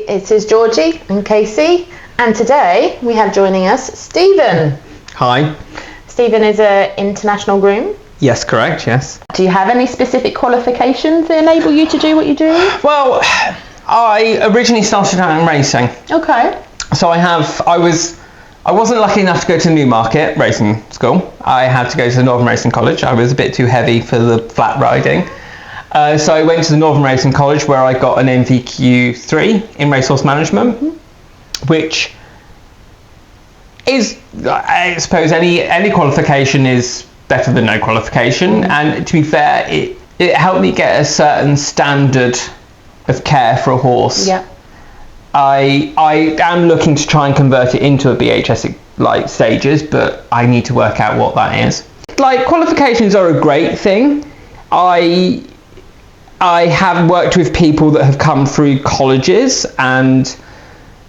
it is Georgie and Casey, and today we have joining us Stephen. Hi. Stephen is an international groom. Yes, correct, yes. Do you have any specific qualifications that enable you to do what you do? Well, I originally started out in racing. Okay. So I wasn't lucky enough to go to Newmarket racing school. I had to go to the Northern Racing College. I was a bit too heavy for the flat riding. So I went to the Northern Racing College where I got an NVQ3 in racehorse management, which is, I suppose, any qualification is better than no qualification. And to be fair, it helped me get a certain standard of care for a horse. Yeah. I am looking to try and convert it into a BHS like stages, but I need to work out what that is. Like, qualifications are a great thing. I have worked with people that have come through colleges and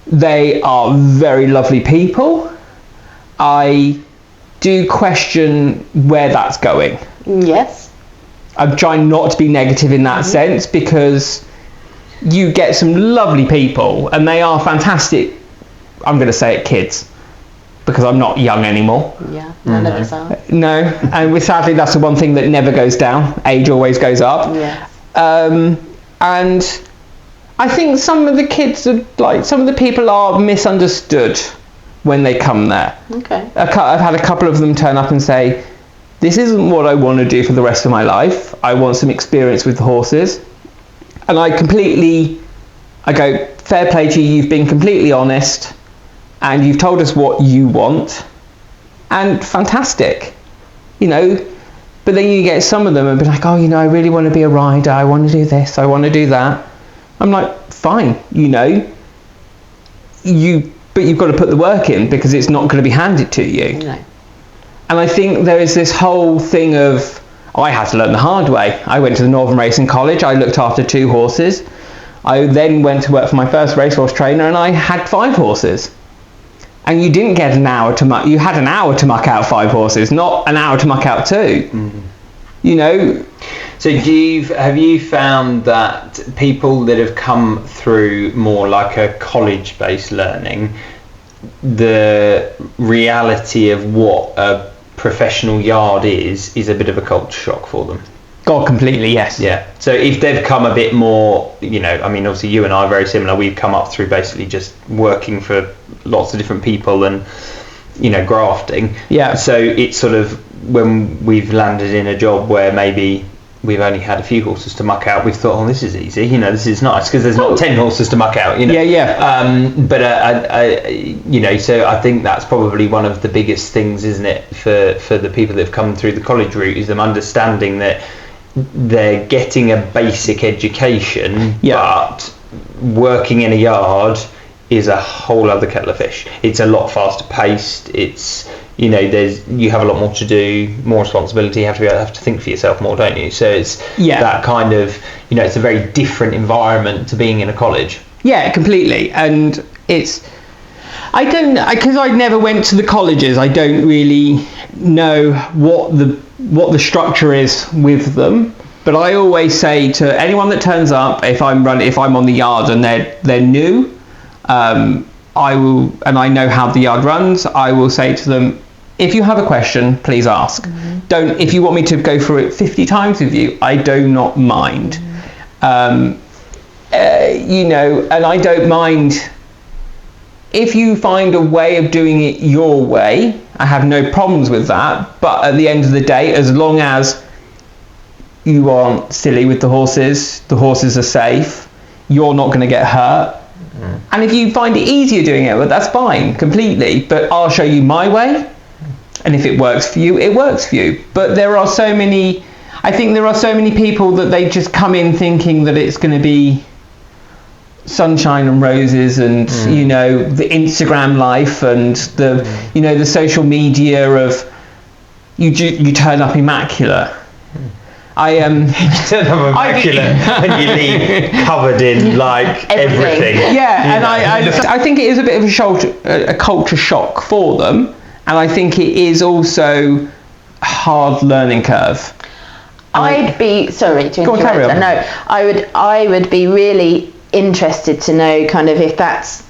they are very lovely people. I do question where that's going. Yes. I'm trying not to be negative in that sense, because you get some lovely people and they are fantastic. I'm going to say it, kids, because I'm not young anymore. Yeah, none of us are. No, and sadly that's the one thing that never goes down. Age always goes up. Yeah. And I think some of the kids are, like, some of the people are misunderstood when they come there. Okay. I've had a couple of them turn up and say, this isn't what I want to do for the rest of my life. I want some experience with the horses. And I go, fair play to you, you've been completely honest and you've told us what you want, and fantastic, you know. But then you get some of them and be like, oh, you know, I really want to be a rider, I want to do this, I want to do that. I'm like, fine, you know, but you've got to put the work in, because it's not going to be handed to you. No. And I think there is this whole thing of, I had to learn the hard way. I went to the Northern Racing College, I looked after 2 horses. I then went to work for my first racehorse trainer and I had 5 horses. And you didn't get an hour to muck, you had an hour to muck out 5 horses, not an hour to muck out 2. Mm-hmm. You know? So have you found that people that have come through more like a college-based learning, the reality of what a professional yard is a bit of a culture shock for them? God, completely, yes. Yeah. So if they've come a bit more, you know, I mean, obviously you and I are very similar. We've come up through basically just working for lots of different people and, you know, grafting. Yeah. So it's sort of, when we've landed in a job where maybe we've only had a few horses to muck out, we've thought, oh, this is easy, you know, this is nice, because there's not 10 horses to muck out, you know. Yeah. But you know, so I think that's probably one of the biggest things, isn't it, for the people that have come through the college route, is them understanding that they're getting a basic education, but working in a yard is a whole other kettle of fish. It's a lot faster paced. It's, you know, you have a lot more to do, more responsibility. You have to think for yourself more, don't you? So it's that kind of, you know, it's a very different environment to being in a college. Yeah, completely. And it's, because I never went to the colleges, I don't really know what the structure is with them. But I always say to anyone that turns up, if I'm on the yard and they're new, I will, and I know how the yard runs, I will say to them, if you have a question, please ask. Mm-hmm. If you want me to go through it 50 times with you, I do not mind. Mm-hmm. You know, and I don't mind if you find a way of doing it your way. I have no problems with that. But at the end of the day, as long as you aren't silly with the horses are safe, you're not going to get hurt. Mm. And if you find it easier doing it, well, that's fine, completely. But I'll show you my way. And if it works for you, it works for you. But I think there are so many people that they just come in thinking that it's going to be sunshine and roses and, you know, the Instagram life and you know, the social media of you turn up immaculate. You turn up immaculate when you leave covered in like everything. Yeah, and I think it is a bit of a culture shock for them, and I think it is also a hard learning curve. I'd be sorry to interrupt. No, I would be really interested to know kind of if that's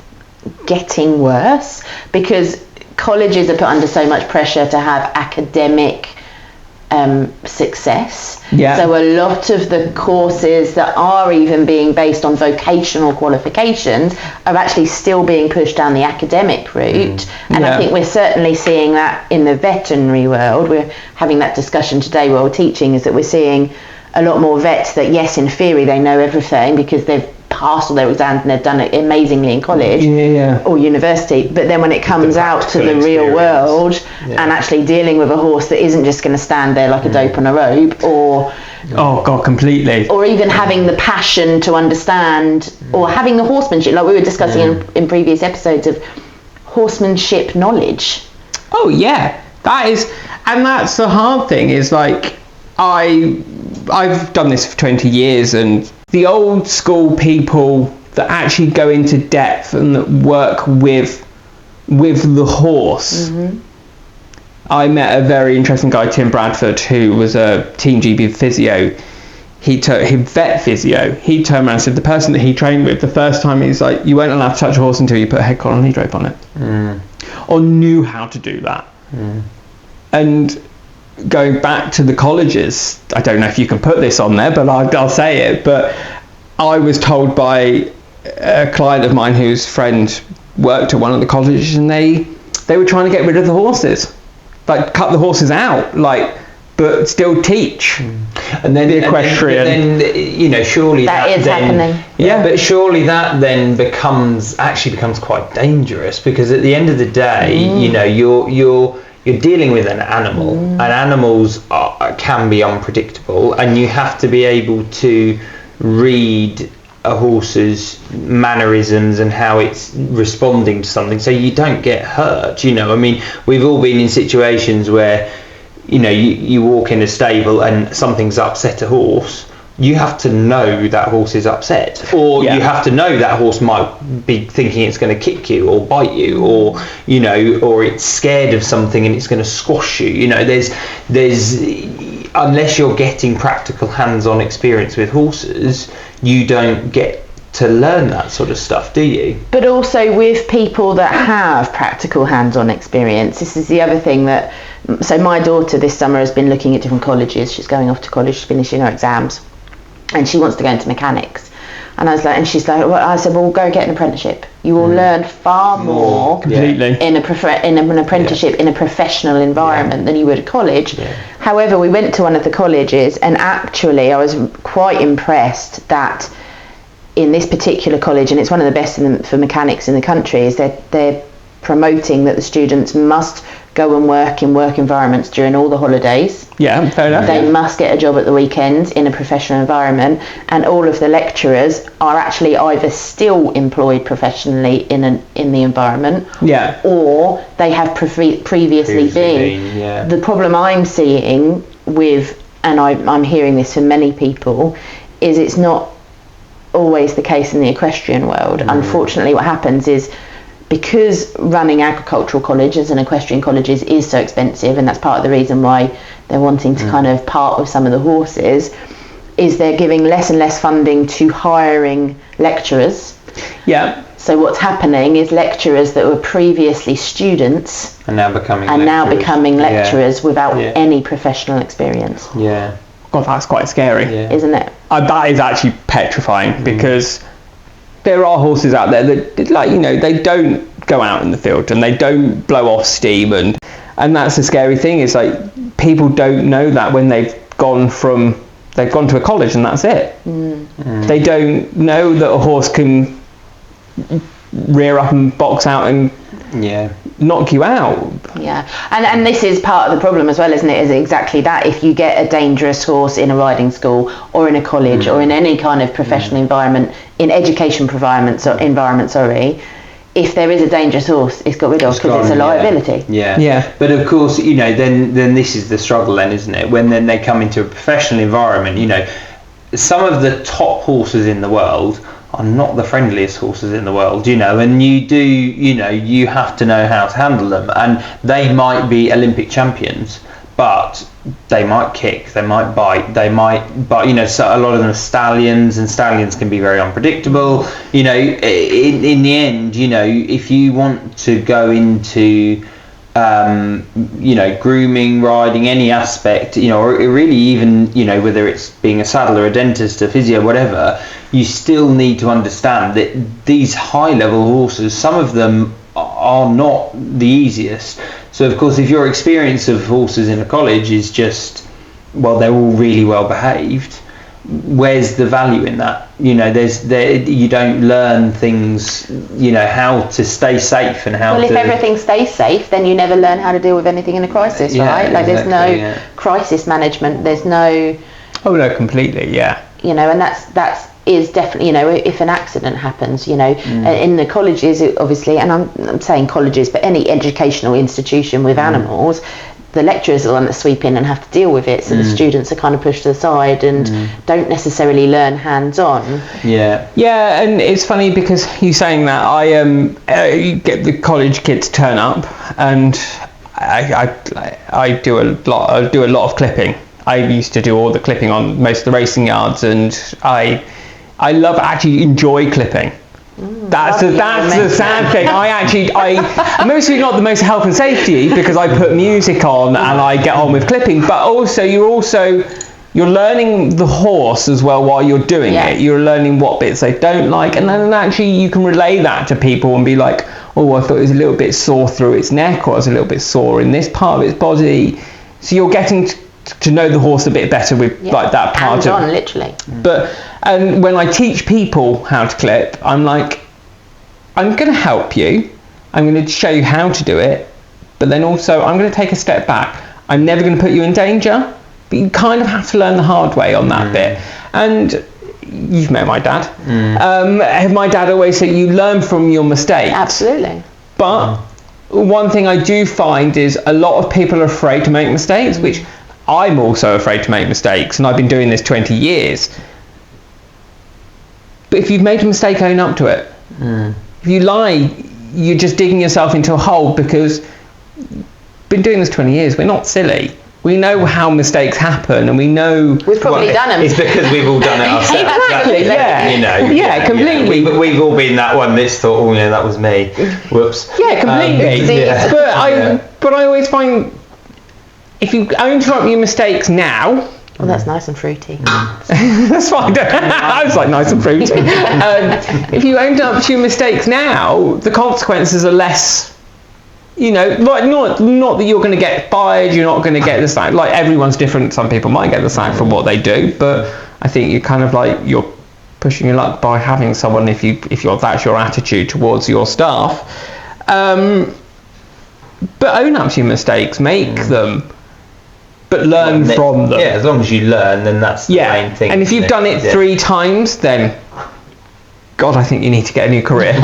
getting worse, because colleges are put under so much pressure to have academic success. Yeah. So a lot of the courses that are even being based on vocational qualifications are actually still being pushed down the academic route. And I think we're certainly seeing that in the veterinary world. We're having that discussion today while we're teaching, is that we're seeing a lot more vets that, yes, in theory they know everything because they've passed all their exams and they've done it amazingly in college or university, but then when it comes out to the real world and actually dealing with a horse that isn't just going to stand there like a dope on a rope, or completely, or even having the passion to understand, or having the horsemanship, like we were discussing in previous episodes, of horsemanship knowledge. That is, and that's the hard thing, is like I've done this for 20 years, and the old school people that actually go into depth and that work with the horse. I met a very interesting guy, Tim Bradford, who was a Team GB physio. He vet physio. He turned around and said the person that he trained with the first time, he's like, you weren't allowed to touch a horse until you put a head collar and knee drape on it, or knew how to do that. And going back to the colleges, I don't know if you can put this on there, but I'll say it, but I was told by a client of mine whose friend worked at one of the colleges, and they were trying to get rid of the horses, like cut the horses out, like, but still teach. And then the equestrian, and then, surely that is happening. But surely that then becomes quite dangerous, because at the end of the day, you're dealing with an animal, and animals can be unpredictable, and you have to be able to read a horse's mannerisms and how it's responding to something, so you don't get hurt. I mean, we've all been in situations where you walk in a stable and something's upset a horse. You have to know that horse is upset, or you have to know that horse might be thinking it's going to kick you or bite you, or or it's scared of something and it's going to squash you. There's unless you're getting practical hands-on experience with horses, you don't get to learn that sort of stuff, do you? But also with people that have practical hands-on experience, this is the other thing that, so my daughter this summer has been looking at different colleges. She's going off to college, she's finishing her exams, and she wants to go into mechanics. And I was like, and she's like, well, I said, well, go get an apprenticeship. You will learn far more completely in an apprenticeship in a professional environment than you would at college. However, we went to one of the colleges, and actually I was quite impressed that in this particular college, and it's one of the best for mechanics in the country, is that they're promoting that the students must go and work in work environments during all the holidays. Fair enough. They must get a job at the weekends in a professional environment, and all of the lecturers are actually either still employed professionally in the environment, or they have previously been. The problem I'm seeing with, and I'm hearing this from many people, is it's not always the case in the equestrian world. Unfortunately, what happens is, because running agricultural colleges and equestrian colleges is so expensive, and that's part of the reason why they're wanting to kind of part with some of the horses, is they're giving less and less funding to hiring lecturers. So what's happening is lecturers that were previously students are now becoming lecturers without any professional experience. God, that's quite scary, isn't it? That is actually petrifying, because there are horses out there that, like, they don't go out in the field and they don't blow off steam, and that's the scary thing, is like people don't know that when they've gone to a college and that's it. They don't know that a horse can rear up and box out and knock you out. And this is part of the problem as well, isn't it? Is exactly that. If you get a dangerous horse in a riding school or in a college or in any kind of professional environment, in education environment, if there is a dangerous horse, it's got rid of, because it's a liability. But of course, then this is the struggle then, isn't it? When then they come into a professional environment, some of the top horses in the world are not the friendliest horses in the world, and you have to know how to handle them, and they might be Olympic champions, but they might kick, they might bite, so a lot of them are stallions, and stallions can be very unpredictable. In the end, if you want to go into grooming, riding, any aspect, or really even, whether it's being a saddler, a dentist, a physio, whatever, you still need to understand that these high level horses, some of them are not the easiest. So of course, if your experience of horses in a college is just, well, they're all really well behaved, where's the value in that? You don't learn things, how to stay safe and how to... Well, if everything stays safe, then you never learn how to deal with anything in a crisis, right? Like, there's no crisis management, there's no... Oh, no, completely, yeah. And that's definitely, if an accident happens, in the colleges, obviously, and I'm saying colleges, but any educational institution with animals, the lecturers are the one that sweep in and have to deal with it, so the students are kind of pushed to the side and don't necessarily learn hands-on. Yeah, and it's funny because you saying that, you get the college kids turn up, and I do a lot of clipping. I used to do all the clipping on most of the racing yards, and I actually enjoy clipping. That's the sad thing. I'm mostly not the most health and safety because I put music on and I get on with clipping, but also you're learning the horse as well while you're doing it. You're learning what bits they don't like, and then actually you can relay that to people and be like, oh, I thought it was a little bit sore through its neck, or it was a little bit sore in this part of its body. So you're getting to know the horse a bit better with like that part hands-on, literally. And when I teach people how to clip, I'm like, I'm going to help you, I'm going to show you how to do it, but then also I'm going to take a step back. I'm never going to put you in danger, but you kind of have to learn the hard way on that bit. And you've met my dad. My dad always said you learn from your mistakes. Absolutely. But one thing I do find is a lot of people are afraid to make mistakes, which I'm also afraid to make mistakes, and I've been doing this 20 years. But if you've made a mistake, own up to it. If you lie, you're just digging yourself into a hole, because we've been doing this 20 years. We're not silly. We know how mistakes happen, and we know... We've probably done them. It's because we've all done it ourselves. Exactly, yeah. Completely. We've all been that one that's thought, oh, that was me. Whoops. Yeah, completely. But I always find, if you own up your mistakes now... Well, that's nice and fruity. That's fine. I was like, nice and fruity. If you own up to your mistakes now, the consequences are less, like not that you're going to get fired, you're not going to get the sack. Like, everyone's different. Some people might get the sack for what they do, but I think you're kind of like, you're pushing your luck by having someone, if that's your attitude towards your staff. But own up to your mistakes, make them. But learn from them. Yeah, as long as you learn, then that's the main thing. And if you've done it 3 times, then, God, I think you need to get a new career.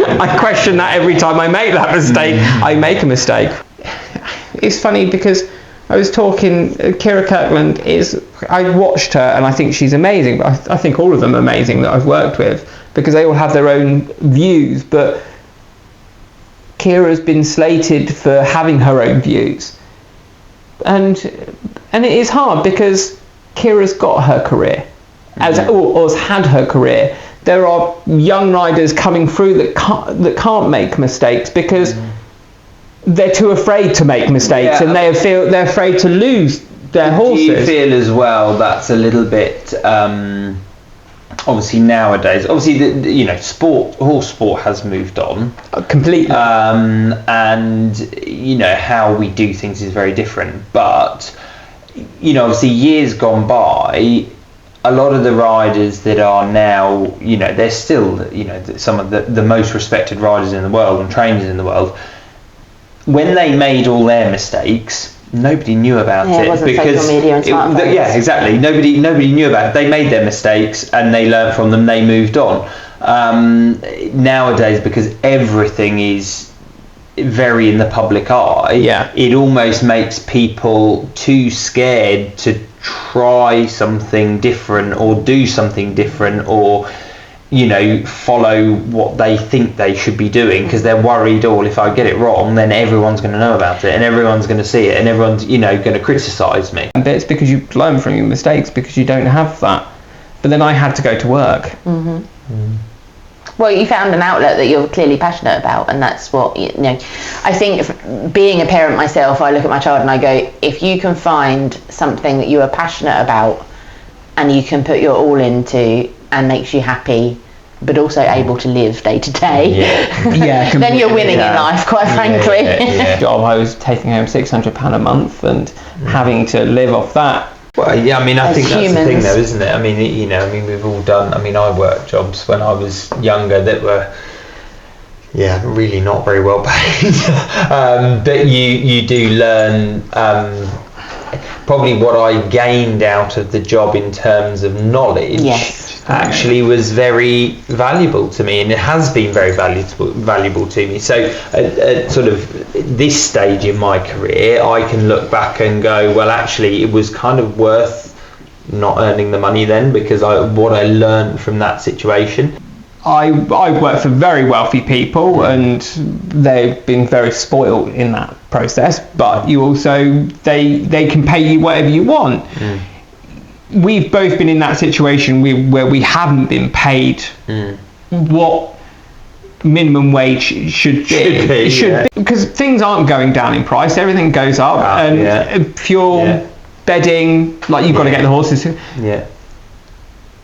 I question that every time I make that mistake. I make a mistake. It's funny because I was talking, Kira Kirkland I watched her and I think she's amazing, but I think all of them are amazing that I've worked with, because they all have their own views, but Kira's been slated for having her own views, and it is hard because Kira's got her career, or has had her career. There are young riders coming through that can't make mistakes because they're too afraid to make mistakes, and they're afraid to lose their horses. Do you feel as well that's a little bit obviously nowadays, horse sport has moved on completely, and how we do things is very different, but obviously years gone by, a lot of the riders that are now, they're still some of the most respected riders in the world and trainers in the world. When they made all their mistakes, nobody knew about it, because social media and smartphones. Exactly. Nobody knew about it. They made their mistakes and they learned from them. They moved on. Nowadays, because everything is very in the public eye, it almost makes people too scared to try something different or do something different, or follow what they think they should be doing, because they're worried, if I get it wrong, then everyone's going to know about it and everyone's going to see it and everyone's, going to criticise me. But it's because you learn from your mistakes, because you don't have that. But then I had to go to work. Mm-hmm. Well, you found an outlet that you're clearly passionate about, and that's what, I think being a parent myself, I look at my child and I go, if you can find something that you are passionate about and you can put your all into and makes you happy, but also able to live day to day, then you're winning in life, quite frankly. Job, I was taking home £600 a month and having to live off that. Well, yeah, I mean, I think that's the thing, though, isn't it? I mean, we've all done. I mean, I worked jobs when I was younger that were, really not very well paid. But you do learn. Probably what I gained out of the job in terms of knowledge actually was very valuable to me, and it has been very valuable to me. So at sort of this stage in my career, I can look back and go, well, actually it was kind of worth not earning the money then, because what I learned from that situation. I work for very wealthy people, and they've been very spoiled in that process, but you also they can pay you whatever you want. We've both been in that situation where we haven't been paid what minimum wage should be, because things aren't going down in price, everything goes up, and fuel, bedding, like you've got to get the horses.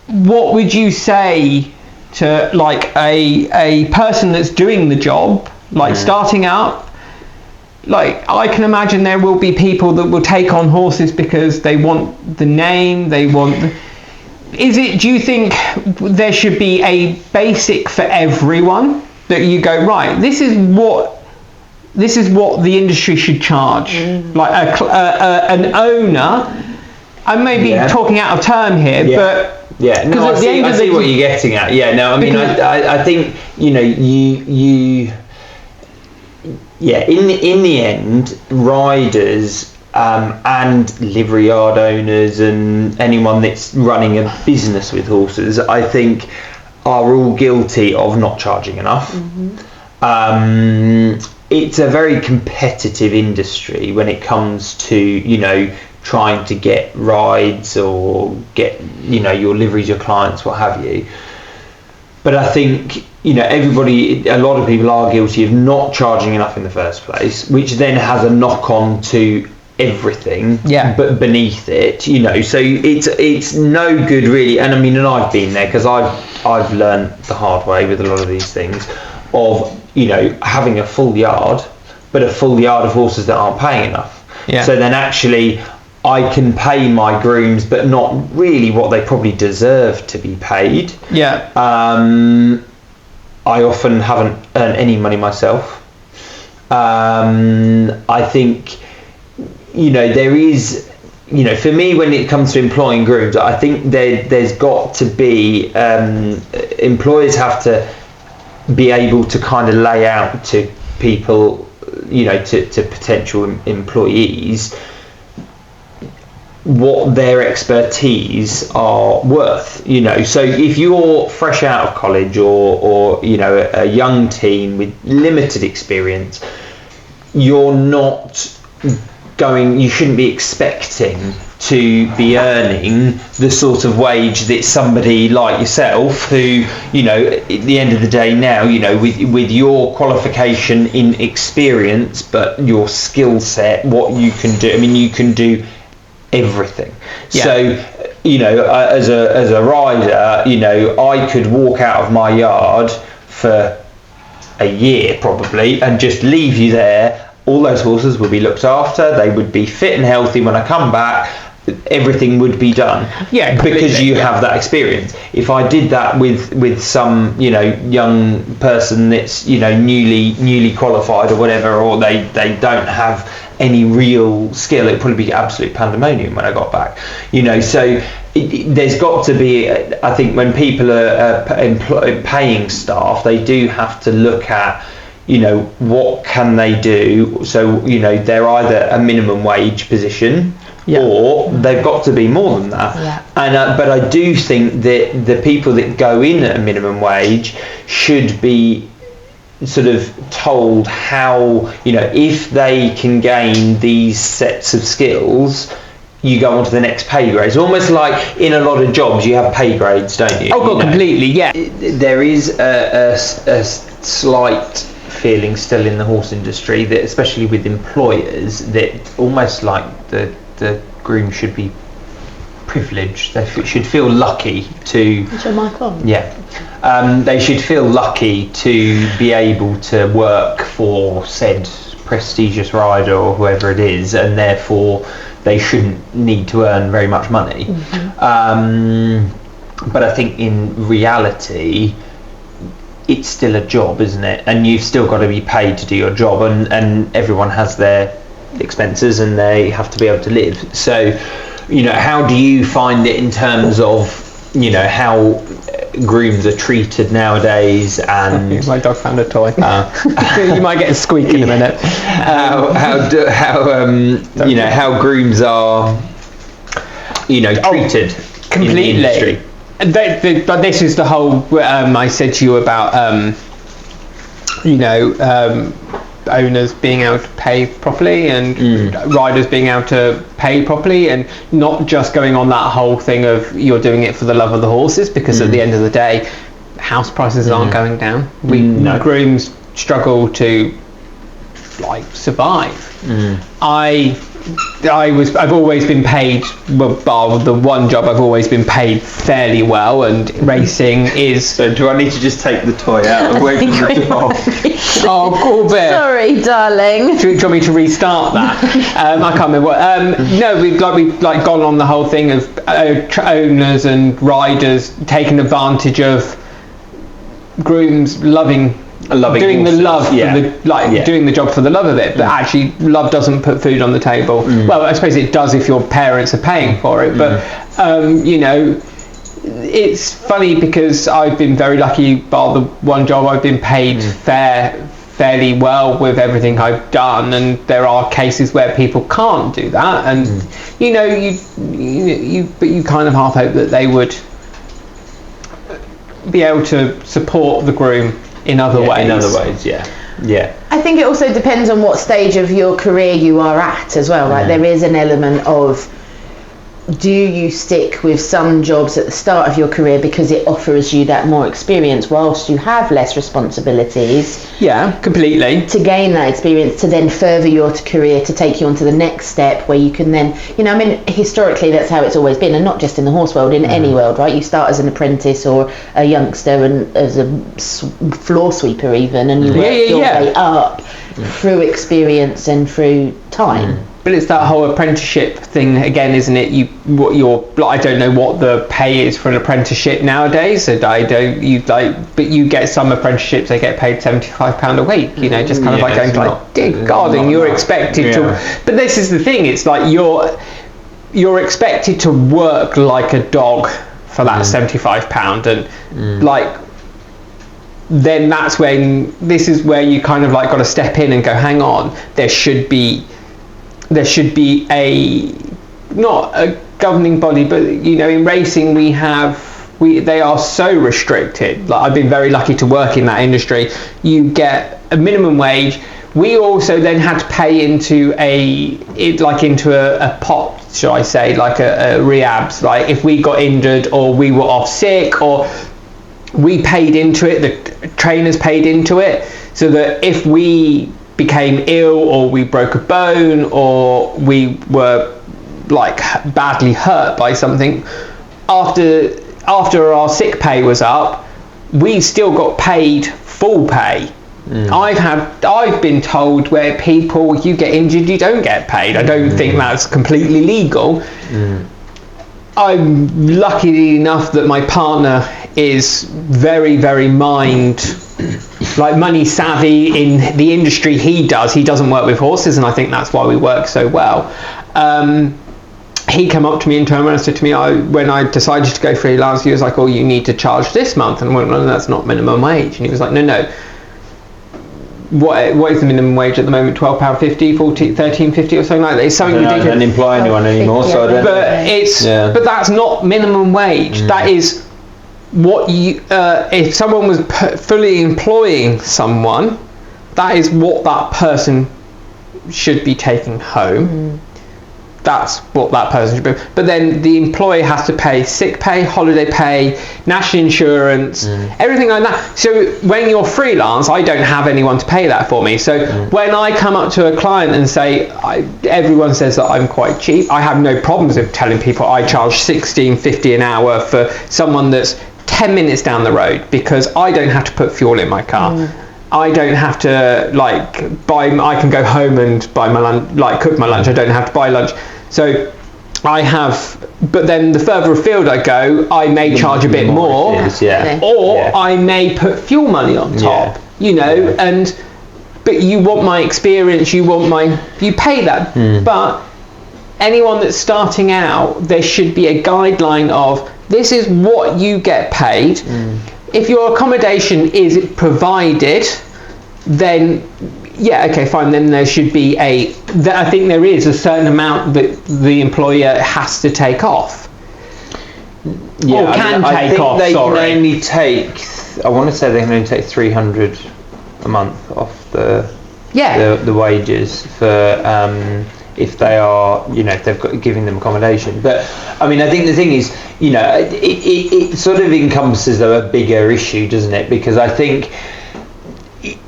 What would you say to like a person that's doing the job, like starting out? Like, I can imagine there will be people that will take on horses because they want the name, do you think there should be a basic for everyone, that you go, right, this is what the industry should charge? Like an owner, I may be talking out of term here, but I see what you're getting at. I think in the end, riders and livery yard owners and anyone that's running a business with horses, I think, are all guilty of not charging enough. It's a very competitive industry when it comes to trying to get rides or get your liveries, your clients, what have you. But I think a lot of people are guilty of not charging enough in the first place, which then has a knock on to everything but beneath it, so it's no good really. And I mean, and I've been there, because I've learned the hard way with a lot of these things of having a full yard, but a full yard of horses that aren't paying enough. So then actually I can pay my grooms, but not really what they probably deserve to be paid. I often haven't earned any money myself. I think, there is, for me, when it comes to employing grooms, I think there's got to be, employers have to be able to kind of lay out to people, to potential employees, what their expertise are worth. So if you're fresh out of college or a young teen with limited experience, you shouldn't be expecting to be earning the sort of wage that somebody like yourself, who at the end of the day now, with your qualification in experience, but your skill set, what you can do, you can do everything. So as a rider, I could walk out of my yard for a year probably and just leave you there. All those horses would be looked after, they would be fit and healthy when I come back, everything would be done, because you have that experience. If I did that with some young person that's newly qualified or whatever, or they don't have any real skill, it'd probably be absolute pandemonium when I got back. So there's got to be, I think, when people are paying staff, they do have to look at what can they do. So they're either a minimum wage position, or they've got to be more than that. And but I do think that the people that go in at a minimum wage should be sort of told how, if they can gain these sets of skills, you go on to the next pay grade. It's almost like in a lot of jobs you have pay grades, don't you? Oh, God, completely, yeah. There is a slight feeling still in the horse industry that, especially with employers, that almost like the groom should be privileged. They should feel lucky to... Is your mic on? Yeah. They should feel lucky to be able to work for said prestigious rider or whoever it is, and therefore they shouldn't need to earn very much money. But I think in reality it's still a job, isn't it? And you've still got to be paid to do your job, and everyone has their expenses and they have to be able to live. So, how do you find it in terms of, how grooms are treated nowadays? And my dog found a toy. You might get a squeak in a minute. How grooms are, treated completely in the industry. But this is the whole I said to you about owners being able to pay properly and riders being able to pay properly, and not just going on that whole thing of you're doing it for the love of the horses, because at the end of the day house prices aren't going down. Grooms struggle to survive. I've always been paid, bar the one job, I've always been paid fairly well, and racing is... So do I need to just take the toy out away from the job? Oh, Corbett. Sorry, darling. Do you want me to restart that? I can't remember what... no, we've gone on the whole thing of owners and riders taking advantage of grooms doing horses. the love, doing the job for the love of it, but actually love doesn't put food on the table. Well, I suppose it does if your parents are paying for it, but it's funny because I've been very lucky. Bar the one job, I've been paid fairly well with everything I've done, and there are cases where people can't do that, and but you kind of half hope that they would be able to support the groom in other ways. Yeah. I think it also depends on what stage of your career you are at as well. Like there is an element of, do you stick with some jobs at the start of your career because it offers you that more experience whilst you have less responsibilities? Yeah, completely. To gain that experience, to then further your career, to take you on to the next step where you can then, historically that's how it's always been, and not just in the horse world, in any world, right? You start as an apprentice or a youngster and as a floor sweeper even, and you work your way up through experience and through time. But it's that whole apprenticeship thing again, isn't it? I don't know what the pay is for an apprenticeship nowadays. So but you get some apprenticeships, they get paid £75 a week. Just kind of going dear God, and you're expected to. But this is the thing. It's like you're expected to work like a dog for that £75, and then that's when this is where you kind of got to step in and go, hang on, there should be not a governing body, but in racing they are so restricted. I've been very lucky to work in that industry. You get a minimum wage. We also then had to pay into a pot, shall I say, like a rehabs. Like if we got injured or we were off sick, or we paid into it, the trainers paid into it, so that if we became ill or we broke a bone or we were badly hurt by something, after our sick pay was up, we still got paid full pay. I've been told where you get injured, you don't get paid. I don't think that's completely legal. I'm lucky enough that my partner is very, very money savvy in the industry he does. He doesn't work with horses, and I think that's why we work so well. He came up to me and turned around and said to me, when I decided to go freelance, he was like, oh, you need to charge this month. And I went, no, that's not minimum wage. And he was like, no, what is the minimum wage at the moment? £12.50, £13.50 or something like that. It's something ridiculous. I don't employ anyone anymore, so I don't. But that's not minimum wage. That is what you. If someone was fully employing someone, that is what that person should be taking home. That's what that person should be. But then the employer has to pay sick pay, holiday pay, national insurance, everything like that. So when you're freelance, I don't have anyone to pay that for me. So when I come up to a client and say, everyone says that I'm quite cheap, I have no problems with telling people I charge $16.50 an hour for someone that's 10 minutes down the road, because I don't have to put fuel in my car. I don't have to I can go home and buy my lunch, cook my lunch. I don't have to buy lunch. So but then the further afield I go, I may charge a bit more, I may put fuel money on top, but you want my experience, you pay that. But anyone that's starting out, there should be a guideline of, this is what you get paid. If your accommodation is provided, then fine. Then there should be I think there is a certain amount that the employer has to take off. I think they can only take. I want to say they can only take $300 a month off the wages for. If they are, if they've got giving them accommodation. But I mean, I think the thing is, it sort of encompasses a bigger issue, doesn't it? Because I think,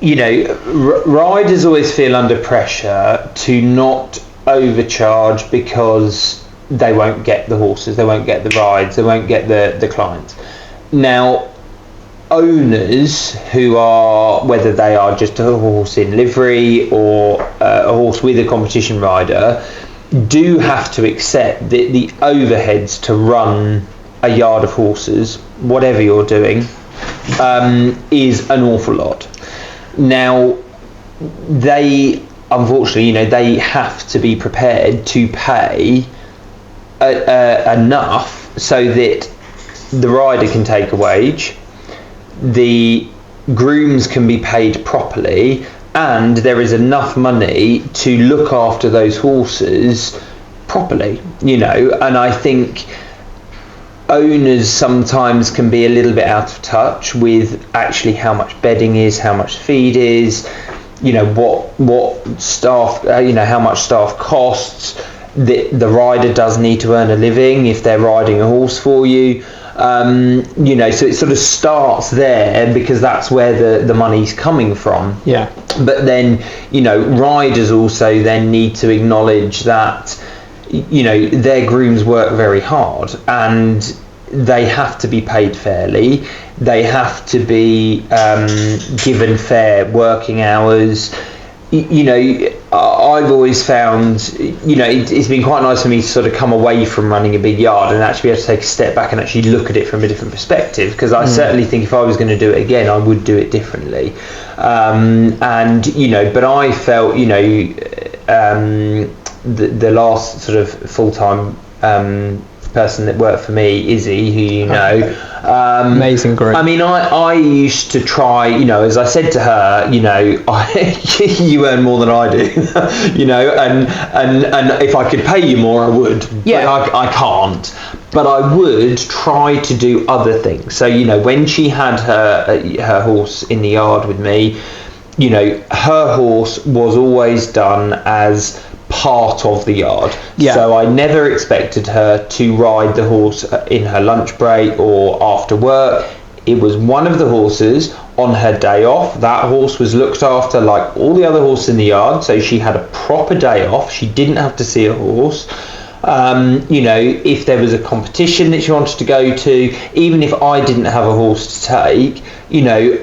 riders always feel under pressure to not overcharge because they won't get the horses, they won't get the rides, they won't get the clients. Now, owners who are, whether they are just a horse in livery or a horse with a competition rider, do have to accept that the overheads to run a yard of horses, whatever you're doing, is an awful lot. Now, they unfortunately, they have to be prepared to pay enough so that the rider can take a wage, the grooms can be paid properly, and there is enough money to look after those horses properly, and I think owners sometimes can be a little bit out of touch with actually how much bedding is, how much feed is, what staff, how much staff costs. The rider does need to earn a living if they're riding a horse for you. So it sort of starts there because that's where the money's coming from. Yeah. But then, riders also then need to acknowledge that, their grooms work very hard and they have to be paid fairly. They have to be given fair working hours. I've always found, it's been quite nice for me to sort of come away from running a big yard and actually be able to take a step back and actually look at it from a different perspective, because I certainly think if I was going to do it again, I would do it differently. But I felt, the last sort of full-time person that worked for me, Izzy, who amazing group. I mean, I used to try, as I said to her, you earn more than I do, and if I could pay you more, I would. Yeah. But I can't. But I would try to do other things. So, when she had her horse in the yard with me, her horse was always done as part of the yard. Yeah. So I never expected her to ride the horse in her lunch break or after work. It was one of the horses on her day off. That horse was looked after like all the other horses in the yard, so she had a proper day off. She didn't have to see a horse. If there was a competition that she wanted to go to, even if I didn't have a horse to take,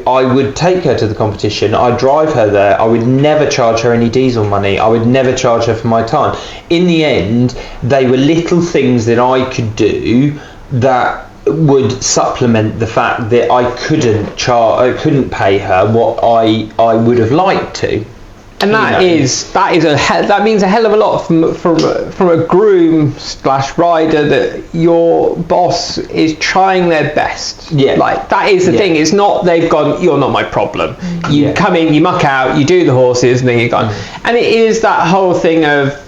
I would take her to the competition. I'd drive her there. I would never charge her any diesel money. I would never charge her for my time. In the end, they were little things that I could do that would supplement the fact that I couldn't pay her what I would have liked to. And that means a hell of a lot from a groom / rider, that your boss is trying their best. Yeah. Like, that is the thing. It's not they've gone, you're not my problem. You come in, you muck out, you do the horses, and then you're gone. And it is that whole thing of,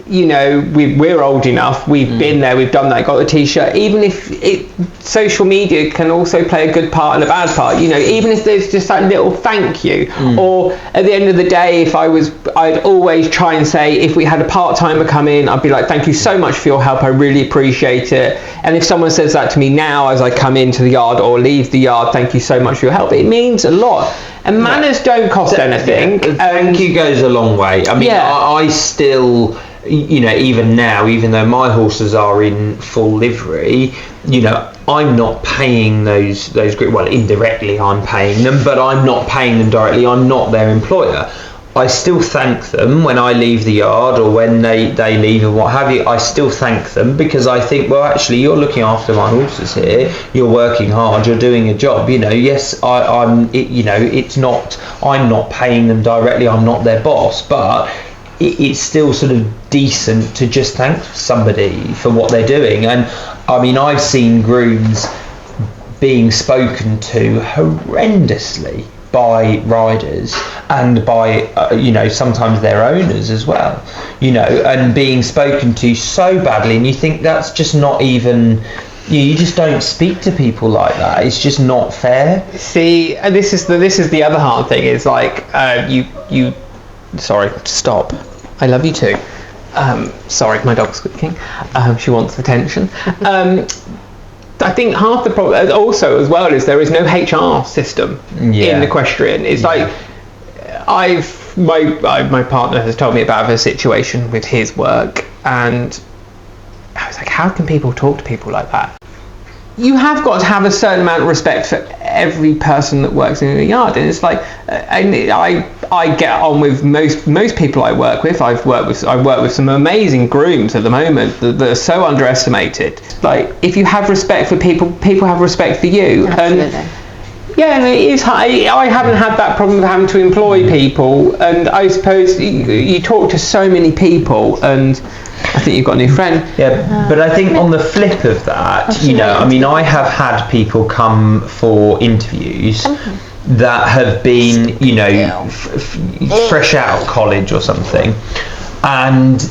you know, we're old enough, we've been there, we've done that, got the t-shirt. Even if social media can also play a good part and a bad part, you know, even if there's just that little thank you, or at the end of the day, I'd always try and say, if we had a part-timer come in, I'd be like, thank you so much for your help, I really appreciate it. And if someone says that to me now as I come into the yard or leave the yard, thank you so much for your help, it means a lot. And manners don't cost anything. Thank you goes a long way. I mean, I still, you know, even now, even though my horses are in full livery, you know, I'm not paying those groups. Well, indirectly I'm paying them, but I'm not paying them directly. I'm not their employer. I still thank them when I leave the yard, or when they leave, and what have you. I still thank them, because I think, well, actually, you're looking after my horses here. You're working hard. You're doing a job. You know, yes, it's not. I'm not paying them directly. I'm not their boss, but it's still sort of decent to just thank somebody for what they're doing. And I mean, I've seen grooms being spoken to horrendously by riders, and by you know, sometimes their owners as well, you know, and being spoken to so badly, and you think that's just not even, you just don't speak to people like that. It's just not fair. See, and this is the other hard thing, is like, you sorry, stop, I love you too. Sorry, my dog's squeaking. She wants attention. I think half the problem also as well is there is no HR system in equestrian. It's like, my partner has told me about her situation with his work, and I was like, how can people talk to people like that? You have got to have a certain amount of respect for every person that works in the yard, and it's like, I get on with most people I work with. I work with some amazing grooms at the moment that are so underestimated. Like, if you have respect for people, people have respect for you. Absolutely. And yeah, it is. I haven't had that problem of having to employ people, and I suppose you talk to so many people, and I think you've got a new friend. Yeah, but I think on the flip of that, you know, I mean, I have had people come for interviews that have been, you know, fresh out of college or something, and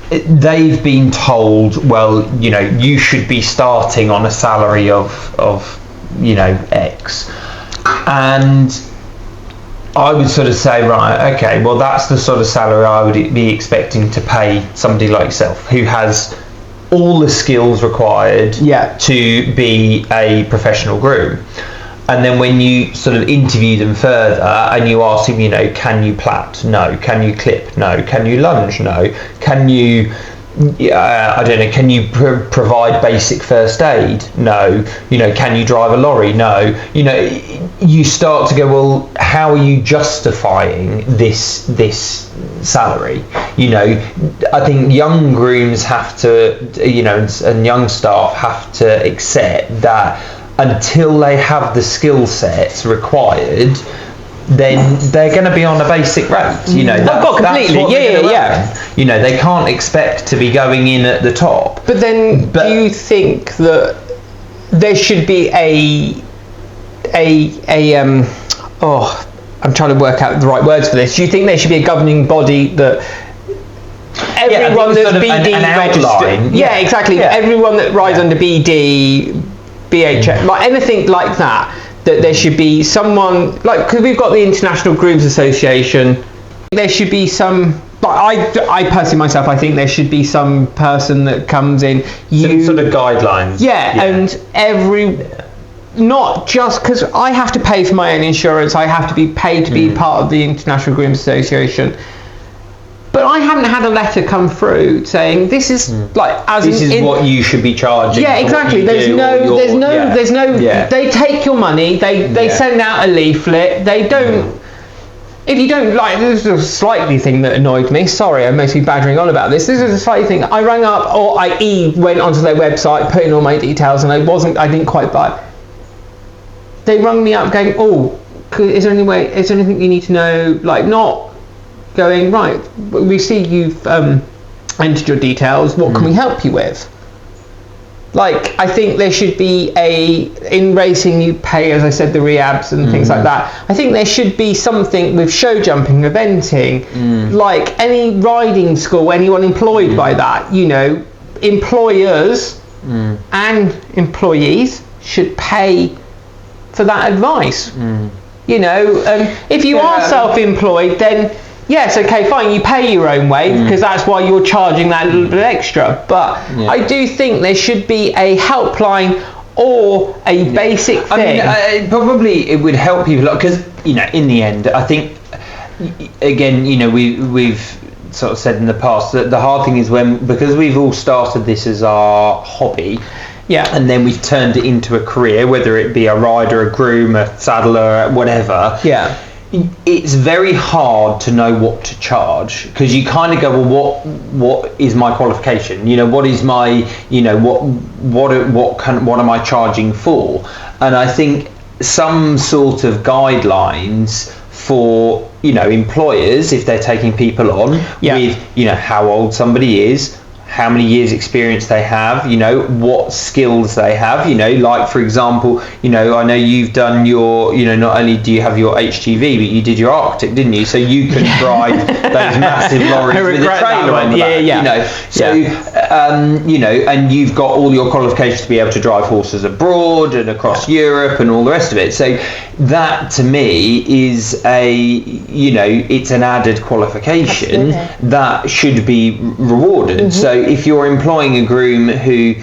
they've been told, well, you know, you should be starting on a salary of you know, X. And I would sort of say, right, okay, well, that's the sort of salary I would be expecting to pay somebody like yourself, who has all the skills required to be a professional groom. And then when you sort of interview them further and you ask them, you know, can you plait? No. Can you clip? No. Can you lunge? No. Can you, I don't know, can you provide basic first aid? No. You know, can you drive a lorry? No. You know, you start to go, well, how are you justifying this salary? You know, I think young grooms have to, you know, and young staff have to accept that until they have the skill sets required, then they're going to be on a basic rate. You know, you know, they can't expect to be going in at the top. But then, do you think that there should be I'm trying to work out the right words for this. Do you think there should be a governing body that everyone that's sort of BD registered? Yeah, exactly. Yeah. Everyone that rides under BD, BHF, like anything like that, that there should be someone, like, because we've got the International Grooms Association, there should be some, like, I personally myself, I think there should be some person that comes in, some sort of guidelines. And not just because I have to pay for my own insurance, I have to be paid to be part of the International Grooms Association. But I haven't had a letter come through saying this is like, as this is what you should be charging. Yeah, exactly. There's no. They take your money. They send out a leaflet. They don't. If you don't like, this is a slightly thing that annoyed me. Sorry, I'm mostly badgering on about this. This is a slightly thing. I rang up, or I went onto their website, put in all my details, and I didn't quite buy. They rung me up, going, "Oh, is there anything you need to know?" Like, not going, right, we see you've entered your details, what can we help you with? Like, I think there should be in racing you pay, as I said, the rehabs and things like that. I think there should be something with show jumping, eventing, like any riding school, anyone employed by that, you know, employers and employees should pay for that advice. You know, if you are self-employed, then yes, okay, fine, you pay your own way because that's why you're charging that little bit extra. But I do think there should be a helpline or a basic thing. I mean, probably it would help people because, you know, in the end, I think, again, you know, we've sort of said in the past that the hard thing is because we've all started this as our hobby. Yeah. And then we've turned it into a career, whether it be a rider, a groom, a saddler, whatever. Yeah. It's very hard to know what to charge because you kind of go, well, what is my qualification? You know, what is my, you know, what am I charging for? And I think some sort of guidelines for, you know, employers, if they're taking people on with, you know, how old somebody is, how many years experience they have, you know, what skills they have, you know, like for example, you know, I know you've done your, you know, not only do you have your HGV, but you did your Arctic, didn't you? So you can drive those massive lorries with a trailer on the back, you know. So, you know, and you've got all your qualifications to be able to drive horses abroad and across Europe and all the rest of it. So that to me is you know, it's an added qualification that should be rewarded. So if you're employing a groom who,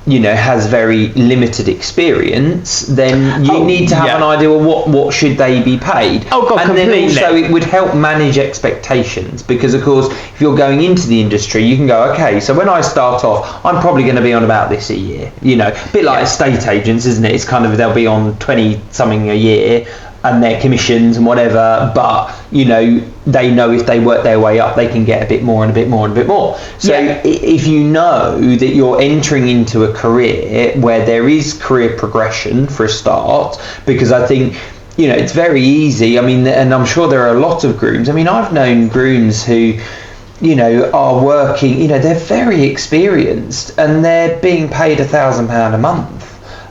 you know, has very limited experience, then you need to have an idea of what should they be paid. Oh God, and completely. then also it would help manage expectations because, of course, if you're going into the industry, you can go, okay, so when I start off, I'm probably going to be on about this a year. You know, a bit like estate agents, isn't it? It's kind of, they'll be on 20 something a year and their commissions and whatever, but you know, they know if they work their way up they can get a bit more and a bit more and a bit more. So if you know that you're entering into a career where there is career progression for a start, because I think, you know, it's very easy, I mean, and I'm sure there are a lot of grooms, I mean, I've known grooms who, you know, are working, you know, they're very experienced and they're being paid £1,000 a month.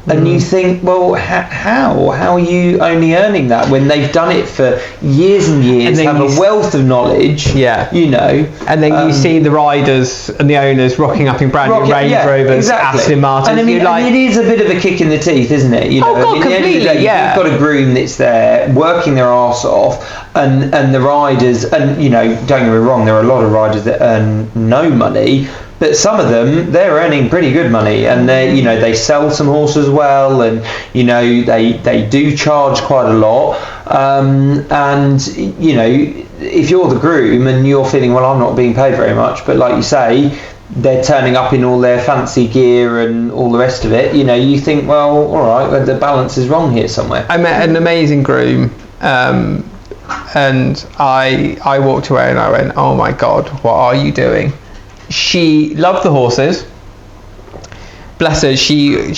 And you think, well, how are you only earning that when they've done it for years and years, and have a wealth of knowledge, you know. And then you see the riders and the owners rocking up in brand new Range Rovers, Aston Martins. And I mean, it is a bit of a kick in the teeth, isn't it? You know, God, I mean, completely, you've got a groom that's there working their arse off, and the riders, and you know, don't get me wrong, there are a lot of riders that earn no money. But some of them, they're earning pretty good money, and they, you know, they sell some horses well, and you know, they do charge quite a lot. And you know, if you're the groom and you're feeling, well, I'm not being paid very much, but like you say, they're turning up in all their fancy gear and all the rest of it. You know, you think, well, all right, the balance is wrong here somewhere. I met an amazing groom, and I walked away and I went, oh my God, what are you doing? She loved the horses. Bless her. She if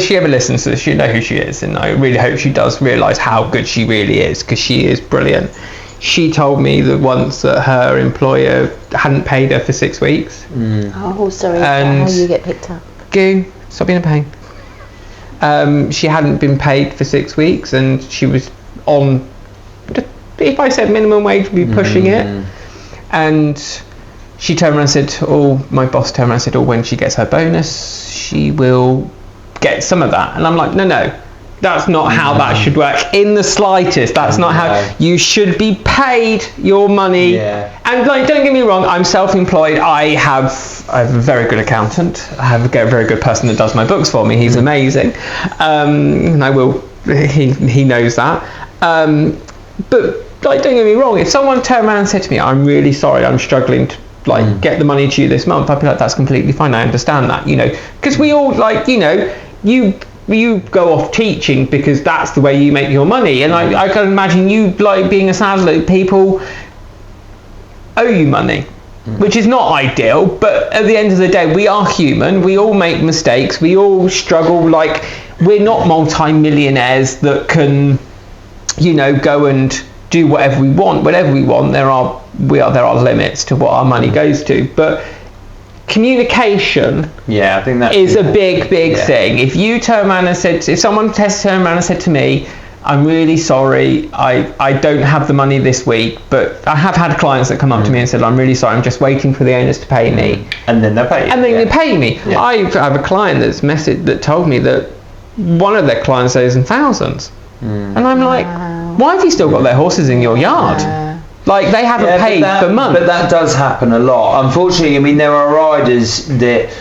she ever listens to this, she'll know who she is, and I really hope she does realise how good she really is, because she is brilliant. She told me that once that her employer hadn't paid her for 6 weeks. Oh, sorry. And how you get picked up? Goo, stop being a pain. She hadn't been paid for 6 weeks, and she was on, if I said minimum wage, we'd be pushing it. And she turned around and said, my boss turned around and said, when she gets her bonus, she will get some of that. And I'm like, no, that's not how that should work in the slightest. That's not how you should be paid your money. And like, don't get me wrong, I'm self-employed. I have a very good accountant. I have a very good person that does my books for me. He's amazing. And he knows that. But like, don't get me wrong, if someone turned around and said to me, I'm really sorry, I'm struggling to get the money to you this month, I'd be like, that's completely fine, I understand that, you know, because we all, like, you know, you go off teaching because that's the way you make your money, and I can imagine you, like, being a saddler, people owe you money, which is not ideal, but at the end of the day, we are human, we all make mistakes, we all struggle, like, we're not multi-millionaires that can, you know, go and do whatever we want, whenever we want. There are limits to what our money goes to, but communication I think that is a big thing. If you turn around and said, if someone turned around and said to me, I'm really sorry, I don't have the money this week, but I have had clients that come up to me and said, I'm really sorry, I'm just waiting for the owners to pay me. And then they pay you. And then they pay me. Yeah. I have a client that told me that one of their clients owes them thousands. And I'm like, why have you still got their horses in your yard? Like, they haven't paid for months. But that does happen a lot. Unfortunately, I mean, there are riders that,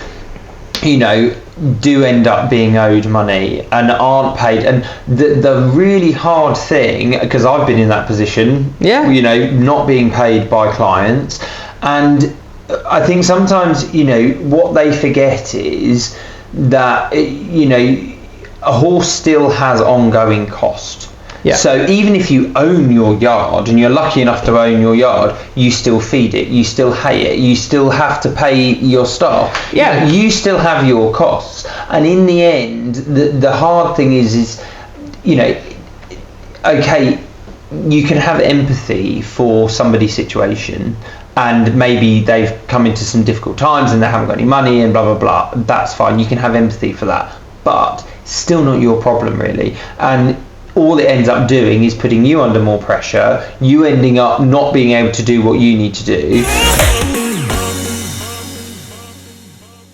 you know, do end up being owed money and aren't paid. And the really hard thing, because I've been in that position, you know, not being paid by clients. And I think sometimes, you know, what they forget is that, you know, a horse still has ongoing cost. Yeah. So even if you own your yard and you're lucky enough to own your yard, you still feed it, you still hay it, you still have to pay your staff. Yeah. You still have your costs. And in the end, the hard thing is, you know, okay, you can have empathy for somebody's situation, and maybe they've come into some difficult times and they haven't got any money and blah, blah, blah. That's fine. You can have empathy for that. But still not your problem, really. And all it ends up doing is putting you under more pressure, you ending up not being able to do what you need to do.